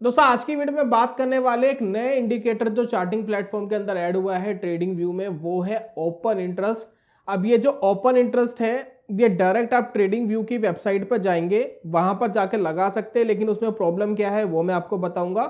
दोस्तों आज की वीडियो में बात करने वाले एक नए इंडिकेटर जो चार्टिंग प्लेटफॉर्म के अंदर ऐड हुआ है ट्रेडिंग व्यू में, वो है ओपन इंटरेस्ट। अब ये जो ओपन इंटरेस्ट है ये डायरेक्ट आप ट्रेडिंग व्यू की वेबसाइट पर जाएंगे, वहां पर जाके लगा सकते हैं, लेकिन उसमें प्रॉब्लम क्या है वो मैं आपको बताऊंगा।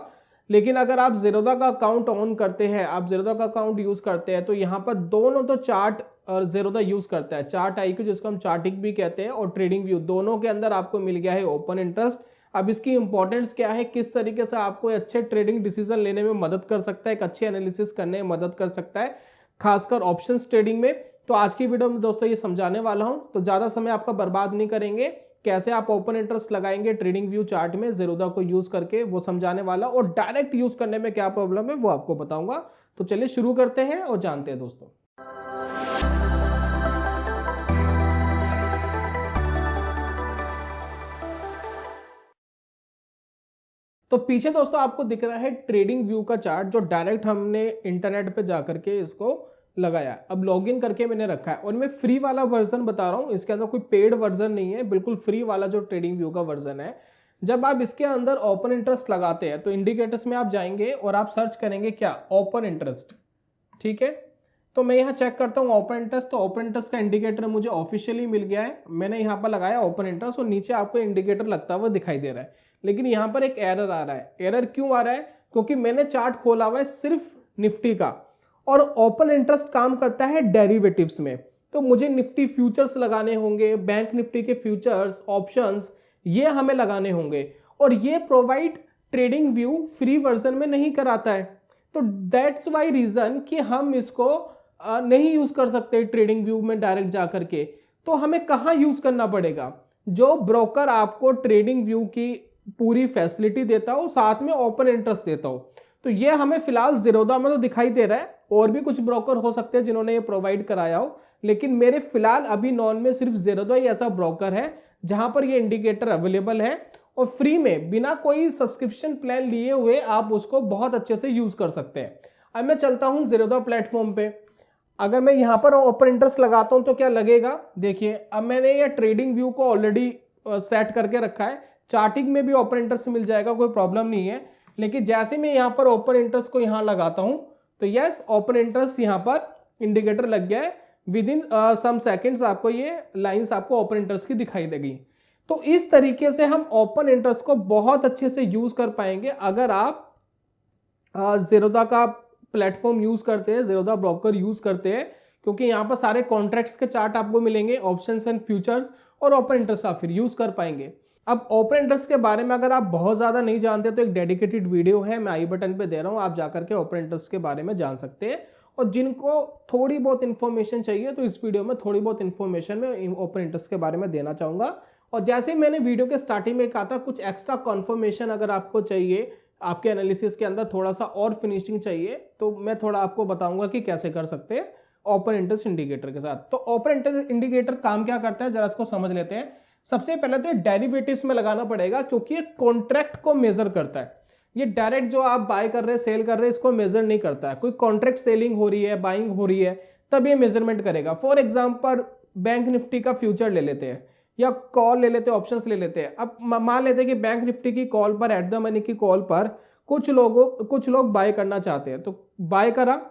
लेकिन अगर आप ज़ीरोधा का अकाउंट ऑन करते हैं, आप ज़ीरोधा का अकाउंट यूज करते हैं, तो यहाँ पर दोनों तो चार्ट और ज़ीरोधा यूज करता है, चार्ट IQ जिसको हम चार्टिंग भी कहते हैं और ट्रेडिंग व्यू, दोनों के अंदर आपको मिल गया है ओपन इंटरेस्ट। अब इसकी इंपॉर्टेंस क्या है, किस तरीके से आपको अच्छे ट्रेडिंग डिसीजन लेने में मदद कर सकता है, एक अच्छे एनालिसिस करने में मदद कर सकता है, खासकर ऑप्शंस ट्रेडिंग में। तो आज की वीडियो में दोस्तों ये समझाने वाला हूं, तो ज्यादा समय आपका बर्बाद नहीं करेंगे। कैसे आप ओपन इंटरेस्ट लगाएंगे ट्रेडिंग व्यू चार्ट में ज़ीरोधा को यूज करके, वो समझाने वाला, और डायरेक्ट यूज करने में क्या प्रॉब्लम है वो आपको बताऊंगा। तो चलिए शुरू करते हैं और जानते हैं दोस्तों। तो पीछे दोस्तों आपको दिख रहा है ट्रेडिंग व्यू का चार्ट, जो डायरेक्ट हमने इंटरनेट पे जाकर के इसको लगाया। अब लॉगिन करके मैंने रखा है और मैं फ्री वाला वर्जन बता रहा हूं, इसके अंदर कोई पेड वर्जन नहीं है, बिल्कुल फ्री वाला जो ट्रेडिंग व्यू का वर्जन है। जब आप इसके अंदर ओपन इंटरेस्ट लगाते हैं तो इंडिकेटर्स में आप जाएंगे और आप सर्च करेंगे क्या, ओपन इंटरेस्ट। ठीक है, तो मैं यहाँ चेक करता हूँ ओपन इंटरेस्ट, तो ओपन इंटरेस्ट का इंडिकेटर मुझे ऑफिशियली मिल गया है। मैंने यहाँ पर लगाया ओपन इंटरेस्ट और नीचे आपको इंडिकेटर लगता हुआ दिखाई दे रहा है, लेकिन यहाँ पर एक एरर आ रहा है। एरर क्यों आ रहा है? क्योंकि मैंने चार्ट खोला हुआ है सिर्फ निफ्टी का, और ओपन इंटरेस्ट काम करता है डेरिवेटिव्स में। तो मुझे निफ्टी फ्यूचर्स लगाने होंगे, बैंक निफ्टी के फ्यूचर्स, ऑप्शंस, ये हमें लगाने होंगे, और ये provide trading view free version में नहीं कराता है। तो दैट्स वाई रीजन कि हम इसको नहीं यूज कर सकते ट्रेडिंग व्यू में डायरेक्ट जाकर के। तो हमें कहाँ यूज करना पड़ेगा? जो ब्रोकर आपको ट्रेडिंग व्यू की पूरी फैसिलिटी देता हो, साथ में ओपन इंटरेस्ट देता हो। तो ये हमें फिलहाल ज़ीरोधा में तो दिखाई दे रहा है, और भी कुछ ब्रोकर हो सकते हैं जिन्होंने ये प्रोवाइड कराया हो, लेकिन मेरे फिलहाल अभी नॉन में सिर्फ ज़ीरोधा ही ऐसा ब्रोकर है जहां पर ये इंडिकेटर अवेलेबल है, और फ्री में बिना कोई सब्सक्रिप्शन प्लान लिए हुए आप उसको बहुत अच्छे से यूज कर सकते हैं। अब मैं चलता हूं ज़ीरोधा प्लेटफॉर्म पे। अगर मैं यहां पर ओपन इंटरेस्ट लगाता हूं तो क्या लगेगा, देखिए अब मैंने ये ट्रेडिंग व्यू को ऑलरेडी सेट करके रखा है। चार्टिंग में भी ओपन इंटरेस्ट मिल जाएगा, कोई प्रॉब्लम नहीं है। लेकिन जैसे मैं यहाँ पर ओपन इंटरेस्ट को यहाँ लगाता हूँ तो यस, ओपन इंटरेस्ट यहाँ पर इंडिकेटर लग गया है। विद इन सम सेकेंड्स आपको ये लाइंस आपको ओपन इंटरेस्ट की दिखाई देगी। तो इस तरीके से हम ओपन इंटरेस्ट को बहुत अच्छे से यूज कर पाएंगे अगर आप ज़ीरोधा का प्लेटफॉर्म यूज करते हैं, ज़ीरोधा ब्रोकर यूज करते हैं, क्योंकि यहाँ पर सारे कॉन्ट्रैक्ट्स के चार्ट आपको मिलेंगे, ऑप्शंस एंड फ्यूचर्स, और ओपन इंटरेस्ट आप फिर यूज कर पाएंगे। अब ओपन इंटरेस्ट के बारे में अगर आप बहुत ज्यादा नहीं जानते तो एक डेडिकेटेड वीडियो है, मैं आई बटन पे दे रहा हूँ, आप जाकर के ओपन इंटरेस्ट के बारे में जान सकते हैं। और जिनको थोड़ी बहुत इंफॉर्मेशन चाहिए तो इस वीडियो में थोड़ी बहुत इंफॉर्मेशन में ओपन इंटरेस्ट के बारे में देना चाहूंगा। और जैसे मैंने वीडियो के स्टार्टिंग में कहा था, कुछ एक्स्ट्रा कन्फर्मेशन अगर आपको चाहिए, आपके एनालिसिस के अंदर थोड़ा सा और फिनिशिंग चाहिए, तो मैं थोड़ा आपको बताऊंगा कि कैसे कर सकते हैं ओपन इंटरेस्ट इंडिकेटर के साथ। तो ओपन इंटरेस्ट इंडिकेटर काम क्या करता है जरा इसको समझ लेते हैं। सबसे पहले तो डेरिवेटिव्स में लगाना पड़ेगा, क्योंकि ये कॉन्ट्रैक्ट को मेजर करता है। ये डायरेक्ट जो आप बाय कर रहे हैं, सेल कर रहे हैं, इसको मेजर नहीं करता है। कोई कॉन्ट्रैक्ट सेलिंग हो रही है, बाइंग हो रही है, तब ये मेजरमेंट करेगा। फॉर एग्जांपल बैंक निफ्टी का फ्यूचर ले लेते हैं, या कॉल ले लेते हैं, ऑप्शंस ले लेते हैं। अब मान लेते हैं कि बैंक निफ्टी की कॉल पर, एट द मनी की कॉल पर कुछ लोग बाय करना चाहते हैं, तो बाय करा,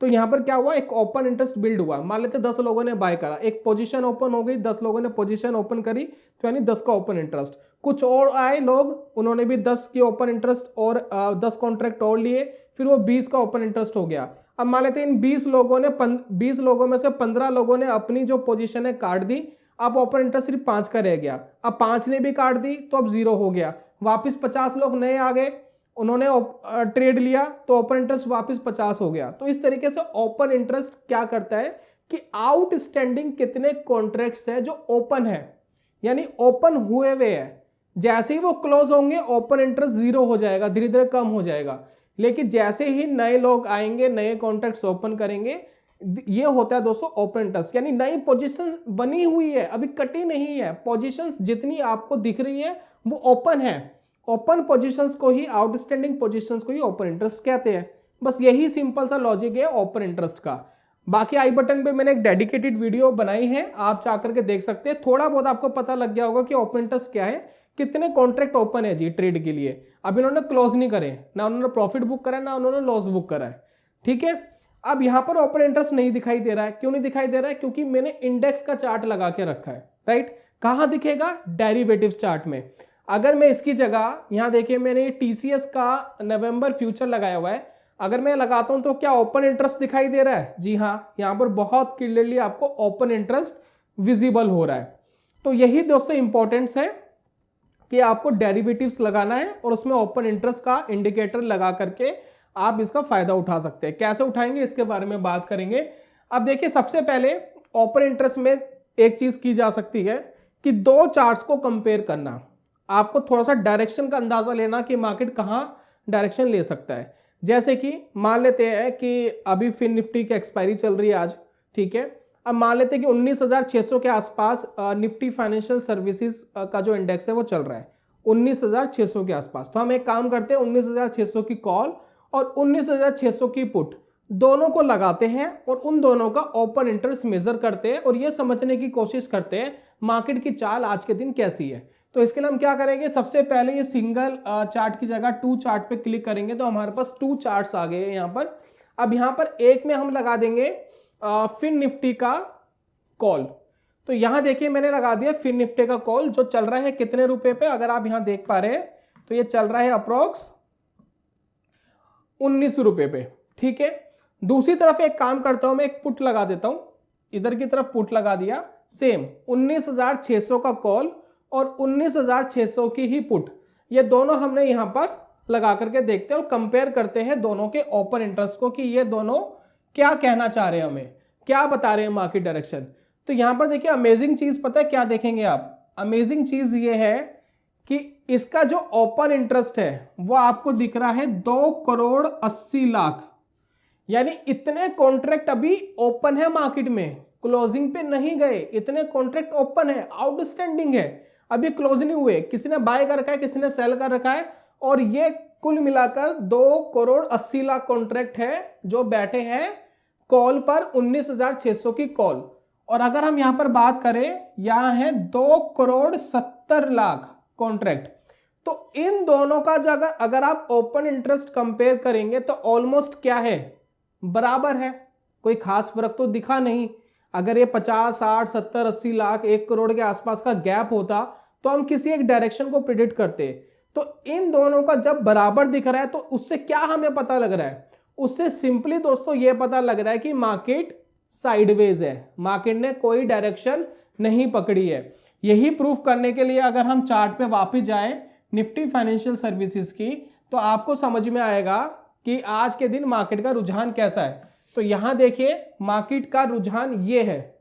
तो यहां पर क्या हुआ, एक ओपन इंटरेस्ट बिल्ड हुआ। मान लेते 10 लोगों ने बाय करा, एक पोजीशन ओपन हो गई, 10 लोगों ने पोजीशन ओपन करी, तो यानी 10 का ओपन इंटरेस्ट। कुछ और आए लोग, उन्होंने भी 10 की ओपन इंटरेस्ट और 10 कॉन्ट्रैक्ट और लिए, फिर वो 20 का ओपन इंटरेस्ट हो गया। अब मान लेते इन 20 लोगों में से 15 लोगों ने अपनी जो पोजीशन है काट दी। अब ओपन इंटरेस्ट सिर्फ 5 का रह गया। अब 5 ने भी काट दी तो अब 0 हो गया। वापिस 50 लोग नए आ गए, उन्होंने ट्रेड लिया, तो ओपन इंटरेस्ट वापस 50 हो गया। तो इस तरीके से ओपन इंटरेस्ट क्या करता है कि आउटस्टैंडिंग कितने कॉन्ट्रैक्ट्स है जो ओपन है, यानी ओपन हुए हुए हैं, जैसे ही वो क्लोज होंगे ओपन इंटरेस्ट 0 हो जाएगा, धीरे धीरे कम हो जाएगा। लेकिन जैसे ही नए लोग आएंगे, नए कॉन्ट्रैक्ट्स ओपन करेंगे, ये होता है दोस्तों ओपन इंटरेस्ट। यानी नई पोजीशन बनी हुई है, अभी कटी नहीं है, पोजीशंस जितनी आपको दिख रही है वो ओपन है। ओपन पोजीशंस को ही, आउटस्टैंडिंग पोजीशंस को ही ओपन इंटरेस्ट कहते हैं। बस यही सिंपल सा लॉजिक है ओपन इंटरेस्ट का। बाकी आई बटन पे मैंने एक डेडिकेटेड वीडियो बनाई है, आप जाकर के देख सकते हैं। थोड़ा बहुत आपको पता लग गया होगा कि ओपन इंटरेस्ट क्या है, कितने कॉन्ट्रैक्ट ओपन है जी ट्रेड के लिए। अब इन्होंने क्लोज नहीं करे, ना उन्होंने प्रॉफिट बुक करा है, ना उन्होंने लॉस बुक करा है, ठीक है। अब यहां पर ओपन इंटरेस्ट नहीं दिखाई दे रहा है, क्यों नहीं दिखाई दे रहा है? क्योंकि मैंने इंडेक्स का चार्ट लगा के रखा है, राइट। कहां दिखेगा? डेरिवेटिव्स चार्ट में। अगर मैं इसकी जगह यहां देखिए मैंने टीसीएस का नवंबर फ्यूचर लगाया हुआ है, अगर मैं लगाता हूं तो क्या ओपन इंटरेस्ट दिखाई दे रहा है? जी हाँ, यहां पर बहुत क्लियरली आपको ओपन इंटरेस्ट विजिबल हो रहा है। तो यही दोस्तों इंपॉर्टेंस है कि आपको डेरिवेटिव्स लगाना है और उसमें ओपन इंटरेस्ट का इंडिकेटर लगा करके आप इसका फायदा उठा सकते हैं। कैसे उठाएंगे इसके बारे में बात करेंगे। अब देखिए सबसे पहले ओपन इंटरेस्ट में एक चीज की जा सकती है कि दो चार्ट्स को कंपेयर करना। आपको थोड़ा सा डायरेक्शन का अंदाजा लेना कि मार्केट कहां डायरेक्शन ले सकता है। जैसे कि मान लेते हैं कि अभी फिन निफ्टी की एक्सपायरी चल रही है आज, ठीक है। अब मान लेते हैं कि 19,600 के आसपास निफ्टी फाइनेंशियल सर्विसेज का जो इंडेक्स है वो चल रहा है 19,600 के आसपास। तो हम एक काम करते हैं 19,600 की कॉल और 19,600 की पुट दोनों को लगाते हैं और उन दोनों का ओपन इंटरेस्ट मेजर करते हैं और ये समझने की कोशिश करते हैं मार्केट की चाल आज के दिन कैसी है। तो इसके लिए हम क्या करेंगे, सबसे पहले ये सिंगल चार्ट की जगह टू चार्ट पे क्लिक करेंगे तो हमारे पास टू चार्ट्स आ गए हैं यहाँ पर। अब यहाँ पर एक में हम लगा देंगे फिन निफ्टी का कॉल। तो यहां देखिए मैंने लगा दिया फिन निफ्टी का कॉल जो चल रहा है कितने रुपए पे, अगर आप यहां देख पा रहे हैं तो ये चल रहा है अप्रोक्स 19 रुपए पे, ठीक है। दूसरी तरफ एक काम करता हूं, मैं एक पुट लगा देता हूं, इधर की तरफ पुट लगा दिया, सेम 19,600 का कॉल और 19,600 की ही पुट, ये दोनों हमने यहां पर लगा करके देखते हैं और कंपेयर करते हैं दोनों के ओपन इंटरेस्ट को कि ये दोनों क्या कहना चाह रहे हैं, हमें क्या बता रहे हैं मार्केट डायरेक्शन। तो यहां पर देखिए अमेजिंग चीज पता है क्या देखेंगे आप, अमेजिंग चीज ये है कि इसका जो ओपन इंटरेस्ट है वो आपको दिख रहा है 2,80,00,000, यानी इतने कॉन्ट्रैक्ट अभी ओपन है मार्केट में, क्लोजिंग पे नहीं गए, इतने कॉन्ट्रैक्ट ओपन है, आउटस्टैंडिंग है, अभी क्लोज नहीं हुए, किसी ने बाय कर रखा है, किसी ने सेल कर रखा है, और ये कुल मिलाकर 2,80,00,000 कॉन्ट्रैक्ट है जो बैठे हैं कॉल पर 19,600 की कॉल। और अगर हम यहां पर बात करें, यहां है 2,70,00,000 कॉन्ट्रैक्ट। तो इन दोनों का जगह अगर आप ओपन इंटरेस्ट कंपेयर करेंगे तो ऑलमोस्ट क्या है, बराबर है, कोई खास फर्क तो दिखा नहीं। अगर ये 50, 60, 70, 80 लाख 1 करोड़ के आसपास का गैप होता तो हम किसी एक डायरेक्शन को प्रिडिक्ट करते। तो इन दोनों का जब बराबर दिख रहा है तो उससे क्या हमें पता लग रहा है, उससे सिंपली दोस्तों ये पता लग रहा है कि मार्केट साइडवेज है, मार्केट ने कोई डायरेक्शन नहीं पकड़ी है। यही प्रूफ करने के लिए अगर हम चार्ट पे वापस जाएं निफ्टी फाइनेंशियल सर्विसेज की, तो आपको समझ में आएगा कि आज के दिन मार्केट का रुझान कैसा है। तो यहां देखिए मार्केट का रुझान ये है।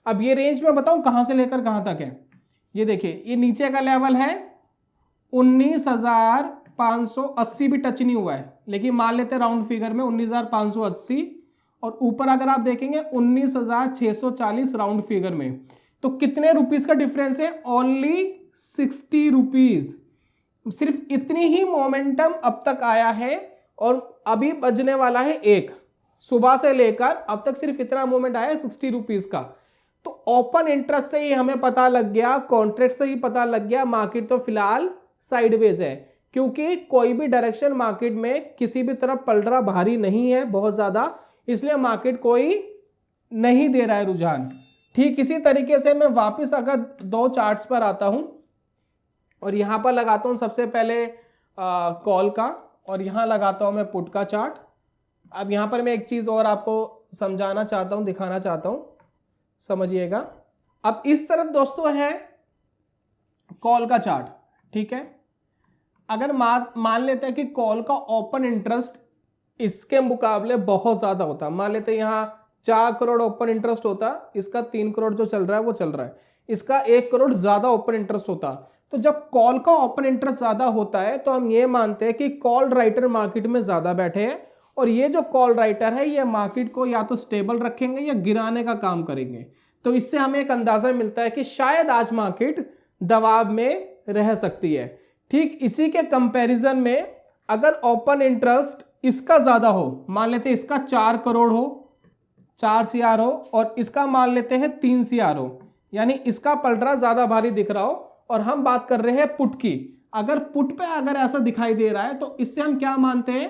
अब ये रेंज में बताऊं कहां से लेकर कहां तक है, ये देखिए ये नीचे का लेवल है 19,580 भी टच नहीं हुआ है, लेकिन मान लेते हैं राउंड फिगर में 19,580, और ऊपर अगर आप देखेंगे 19,640 राउंड फिगर में। तो कितने रुपीस का डिफरेंस है, ओनली 60 रुपीज। सिर्फ इतनी ही मोमेंटम अब तक आया है और अभी बजने वाला है 1, सुबह से लेकर अब तक सिर्फ इतना मूवमेंट आया है 60 रुपीज का। तो ओपन इंटरेस्ट से ही हमें पता लग गया, कॉन्ट्रैक्ट से ही पता लग गया मार्केट तो फिलहाल साइडवेज है, क्योंकि कोई भी डायरेक्शन मार्केट में किसी भी तरफ पलड़ा भारी नहीं है बहुत ज्यादा, इसलिए मार्केट कोई नहीं दे रहा है रुझान। ठीक इसी तरीके से मैं वापस अगर दो चार्ट्स पर आता हूं और यहां पर लगाता हूं सबसे पहले कॉल का और यहां लगाता हूं मैं पुट का चार्ट। अब यहां पर मैं एक चीज और आपको समझाना चाहता हूं, दिखाना चाहता हूं, समझिएगा। अब इस तरफ दोस्तों है कॉल का चार्ट, ठीक है। अगर मान लेते हैं कि कॉल का ओपन इंटरेस्ट इसके मुकाबले बहुत ज्यादा होता, मान लेते हैं यहां 4 करोड़ ओपन इंटरेस्ट होता, इसका 3 करोड़ जो चल रहा है वो चल रहा है, इसका 1 करोड़ ज्यादा ओपन इंटरेस्ट होता। तो जब कॉल का ओपन इंटरेस्ट ज्यादा होता है तो हम ये मानते हैं कि कॉल राइटर मार्केट में ज्यादा बैठे हैं, और ये जो कॉल राइटर है ये मार्केट को या तो स्टेबल रखेंगे या गिराने का काम करेंगे। तो इससे हमें एक अंदाजा मिलता है कि शायद आज मार्केट दबाव में रह सकती है। ठीक इसी के कंपैरिजन में अगर ओपन इंटरेस्ट इसका ज्यादा हो, मान लेते हैं इसका 4 करोड़ हो, 4 CR हो, और इसका मान लेते हैं 3 CR हो, यानी इसका पलड़ा ज्यादा भारी दिख रहा हो और हम बात कर रहे हैं पुट की। अगर पुट पे अगर ऐसा दिखाई दे रहा है तो इससे हम क्या मानते हैं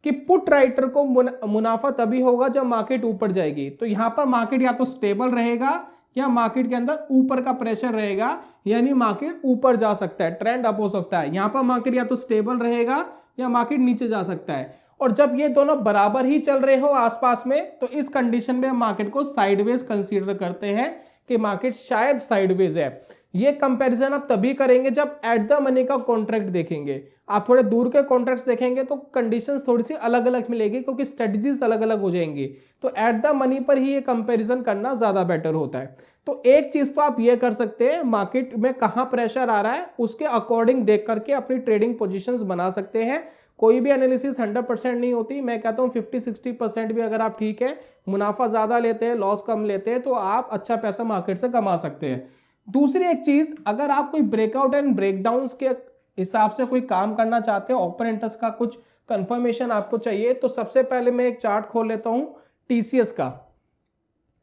कि पुट राइटर को मुनाफा तभी होगा जब मार्केट ऊपर जाएगी। तो यहां पर मार्केट या तो स्टेबल रहेगा या मार्केट के अंदर ऊपर का प्रेशर रहेगा, यानी मार्केट ऊपर जा सकता है, ट्रेंड अप हो सकता है। यहां पर मार्केट या तो स्टेबल रहेगा या मार्केट नीचे जा सकता है। और जब ये दोनों बराबर ही चल रहे हो आसपास में, तो इस कंडीशन में हम मार्केट को साइडवेज कंसीडर करते हैं कि मार्केट शायद साइडवेज है। ये कंपैरिजन आप तभी करेंगे जब एट द मनी का कॉन्ट्रैक्ट देखेंगे। आप थोड़े दूर के कॉन्ट्रैक्ट्स देखेंगे तो कंडीशंस थोड़ी सी अलग अलग मिलेगी, क्योंकि स्ट्रेटजीज अलग अलग हो जाएंगी। तो एट द मनी पर ही ये कंपैरिजन करना ज्यादा बेटर होता है। तो एक चीज तो आप ये कर सकते हैं, मार्केट में कहां प्रेशर आ रहा है उसके अकॉर्डिंग देख करके अपनी ट्रेडिंग पोजीशंस बना सकते हैं। कोई भी एनालिसिस 100% नहीं होती, मैं कहता हूं 50-60% भी अगर आप ठीक है, मुनाफा ज्यादा लेते हैं, लॉस कम लेते हैं, तो आप अच्छा पैसा मार्केट से कमा सकते हैं। दूसरी एक चीज, अगर आप कोई ब्रेकआउट एंड ब्रेकडाउन्स के हिसाब से कोई काम करना चाहते हो, ओपन इंटरेस्ट का कुछ कंफर्मेशन आपको चाहिए, तो सबसे पहले मैं एक चार्ट खोल लेता हूं टीसीएस का।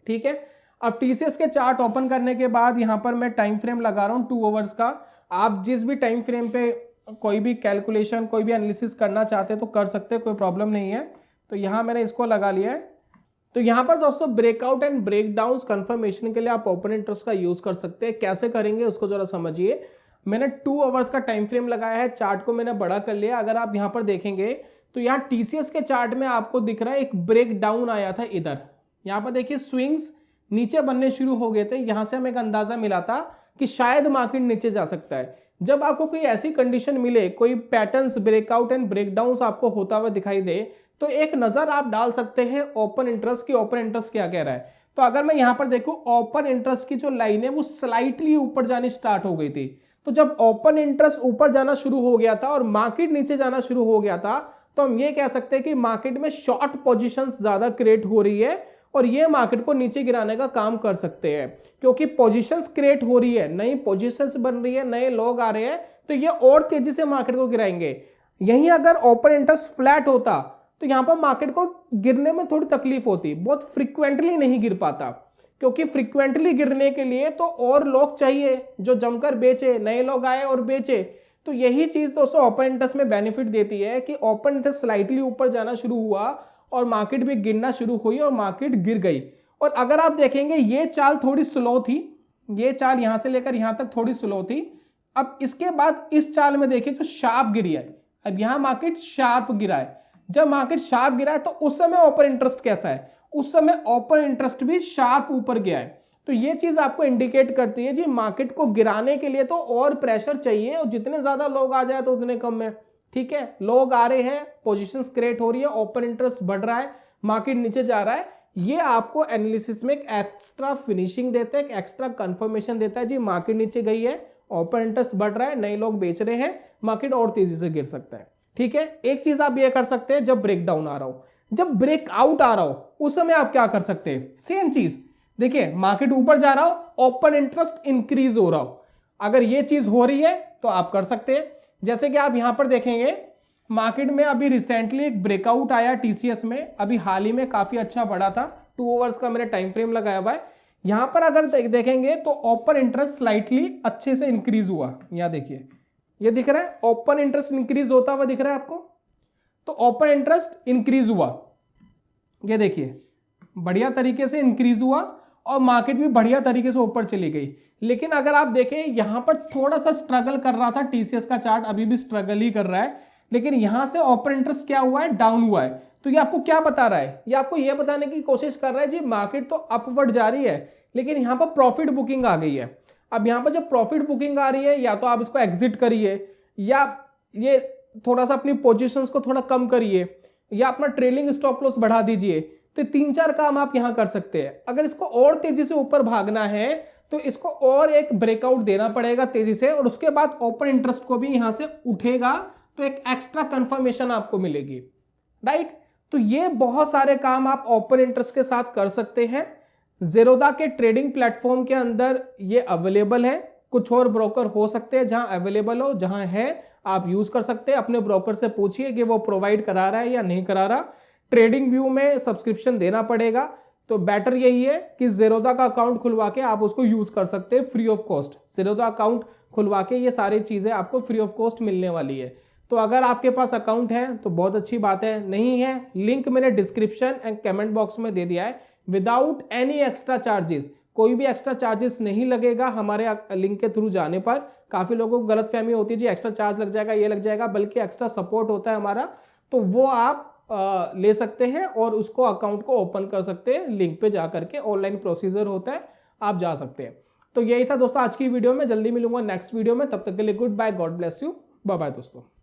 ठीक है, अब टीसीएस के चार्ट ओपन करने के बाद यहां पर मैं टाइम फ्रेम लगा रहा हूं 2 आवर्स का। आप जिस भी टाइम फ्रेम पे कोई भी कैलकुलेशन, कोई भी एनालिसिस करना चाहते हैं तो कर सकते हैं, कोई प्रॉब्लम नहीं है। तो यहां मैंने इसको लगा लिया है। तो यहां पर दोस्तों ब्रेकआउट एंड ब्रेकडाउन कंफर्मेशन के लिए आप ओपन इंटरेस्ट का यूज कर सकते हैं। कैसे करेंगे उसको जरा समझिए। मैंने 2 आवर्स का टाइम फ्रेम लगाया है, चार्ट को मैंने बड़ा कर लिया। अगर आप यहां पर देखेंगे तो यहां टीसीएस के चार्ट में आपको दिख रहा है एक ब्रेक डाउन आया था इधर। यहां पर देखिए स्विंग्स नीचे बनने शुरू हो गए थे। यहां से हमें एक अंदाजा मिला था कि शायद मार्केट नीचे जा सकता है। जब आपको कोई ऐसी कंडीशन मिले, कोई पैटर्न्स ब्रेकआउट एंड ब्रेकडाउन आपको होता हुआ दिखाई दे, तो एक नजर आप डाल सकते हैं ओपन इंटरेस्ट की। ओपन इंटरेस्ट क्या कह रहा है, तो अगर मैं यहां पर देखूं ओपन इंटरेस्ट की जो लाइन है वो स्लाइटली ऊपर जानी स्टार्ट हो गई थी। तो जब ओपन इंटरेस्ट ऊपर जाना शुरू हो गया था और मार्केट नीचे जाना शुरू हो गया था, तो हम ये कह सकते हैं कि मार्केट में शॉर्ट पोजीशंस ज्यादा क्रिएट हो रही है और ये मार्केट को नीचे गिराने का काम कर सकते हैं। क्योंकि पोजीशंस क्रिएट हो रही है, नई पोजीशंस बन रही है, नए लोग आ रहे हैं, तो ये और तेजी से मार्केट को गिराएंगे। यहीं अगर ओपन इंटरेस्ट फ्लैट होता तो यहां पर मार्केट को गिरने में थोड़ी तकलीफ होती, बहुत फ्रीक्वेंटली नहीं गिर पाता। क्योंकि फ्रीक्वेंटली गिरने के लिए तो और लोग चाहिए जो जमकर बेचे, नए लोग आए और बेचे। तो यही चीज दोस्तों ओपन इंटरेस्ट में बेनिफिट देती है कि ओपन इंटरेस्ट स्लाइटली ऊपर जाना शुरू हुआ और मार्केट भी गिरना शुरू हुई और मार्केट गिर गई। और अगर आप देखेंगे ये चाल थोड़ी स्लो थी, ये चाल यहां से लेकर यहां तक थोड़ी स्लो थी। अब इसके बाद इस चाल में देखिए तो शार्प गिरी है। अब यहां मार्केट शार्प गिरा है। जब मार्केट शार्प गिरा है तो उस समय ओपन इंटरेस्ट कैसा है, उस समय ओपन इंटरेस्ट भी शार्प ऊपर गया है। तो ये चीज आपको इंडिकेट करती है जी मार्केट को गिराने के लिए तो और प्रेशर चाहिए, और जितने ज्यादा लोग आ जाए तो उतने कम है। ठीक है, लोग आ रहे हैं, पोजीशंस क्रिएट हो रही है, ओपन इंटरेस्ट बढ़ रहा है, मार्केट नीचे जा रहा है। ये आपको एनालिसिस में एक एक्स्ट्रा फिनिशिंग देता है, एक एक्स्ट्रा कंफर्मेशन देता है जी मार्केट नीचे गई है, ओपन इंटरेस्ट बढ़ रहा है, नए लोग बेच रहे हैं, मार्केट और तेजी से गिर सकता है। ठीक है, एक चीज आप ये कर सकते हैं जब ब्रेकडाउन आ रहा हो। जब ब्रेकआउट आ रहा हो उस समय आप क्या कर सकते हैं, सेम चीज देखिए, मार्केट ऊपर जा रहा हो, ओपन इंटरेस्ट इंक्रीज हो रहा हो, अगर ये चीज हो रही है तो आप कर सकते हैं। जैसे कि आप यहां पर देखेंगे मार्केट में अभी रिसेंटली एक ब्रेकआउट आया टीसीएस में, अभी हाल ही में काफी अच्छा बढ़ा था। 2 आवर्स का मैंने टाइम फ्रेम लगाया हुआ है। यहां पर अगर देखेंगे तो ओपन इंटरेस्ट स्लाइटली अच्छे से इंक्रीज हुआ। यहां देखिए ये दिख रहा है, ओपन इंटरेस्ट इंक्रीज होता हुआ दिख रहा है आपको। तो ओपन इंटरेस्ट इंक्रीज हुआ, ये देखिए बढ़िया तरीके से इंक्रीज हुआ और मार्केट भी बढ़िया तरीके से ऊपर चली गई। लेकिन अगर आप देखें यहां पर थोड़ा सा स्ट्रगल कर रहा था टीसीएस का चार्ट, अभी भी स्ट्रगल ही कर रहा है। लेकिन यहां से ओपन इंटरेस्ट क्या हुआ है, डाउन हुआ है। तो ये आपको क्या बता रहा है, ये आपको ये बताने की कोशिश कर रहा है जी मार्केट तो अपवर्ड जा रही है, लेकिन यहां पर प्रॉफिट बुकिंग आ गई है। अब यहां पर जब प्रॉफिट बुकिंग आ रही है, या तो आप इसको एग्जिट करिए, या ये थोड़ा सा अपनी पोजीशंस को थोड़ा कम करिए, या अपना ट्रेलिंग स्टॉप लॉस बढ़ा दीजिए। तो 3-4 काम आप यहां कर सकते हैं। अगर इसको और तेजी से ऊपर भागना है तो इसको और एक ब्रेकआउट देना पड़ेगा तेजी से, और उसके बाद ओपन इंटरेस्ट को भी यहां से उठेगा तो एक एक्स्ट्रा कंफर्मेशन आपको मिलेगी, राइट। तो ये बहुत सारे काम आप ओपन इंटरेस्ट के साथ कर सकते हैं। ज़ेरोधा के ट्रेडिंग प्लेटफॉर्म के अंदर ये अवेलेबल है। कुछ और ब्रोकर हो सकते हैं जहां अवेलेबल हो, जहां है आप यूज कर सकते हैं। अपने ब्रोकर से पूछिए कि वो प्रोवाइड करा रहा है या नहीं करा रहा। ट्रेडिंग व्यू में सब्सक्रिप्शन देना पड़ेगा। तो बेटर यही है कि ज़ेरोधा का अकाउंट खुलवा के आप उसको यूज कर सकते हैं free of cost. Zerodha account खुलवा के ये सारी चीजें आपको फ्री ऑफ कॉस्ट मिलने वाली है। तो अगर आपके पास अकाउंट है तो बहुत अच्छी बात है, नहीं है लिंक मैंने डिस्क्रिप्शन एंड कमेंट बॉक्स में दे दिया है, विदाउट एनी एक्स्ट्रा चार्जेस, कोई भी एक्स्ट्रा चार्जेस नहीं लगेगा हमारे लिंक के थ्रू जाने पर। काफी लोगों को गलतफहमी होती है जी एक्स्ट्रा चार्ज लग जाएगा, ये लग जाएगा, बल्कि एक्स्ट्रा सपोर्ट होता है हमारा, तो वो आप ले सकते हैं और उसको अकाउंट को ओपन कर सकते हैं लिंक पे जा करके, ऑनलाइन प्रोसीजर होता है, आप जा सकते हैं। तो यही था दोस्तों आज की वीडियो में, जल्दी मिलूंगा नेक्स्ट वीडियो में, तब तक के लिए goodbye, God bless you, bye bye दोस्तों।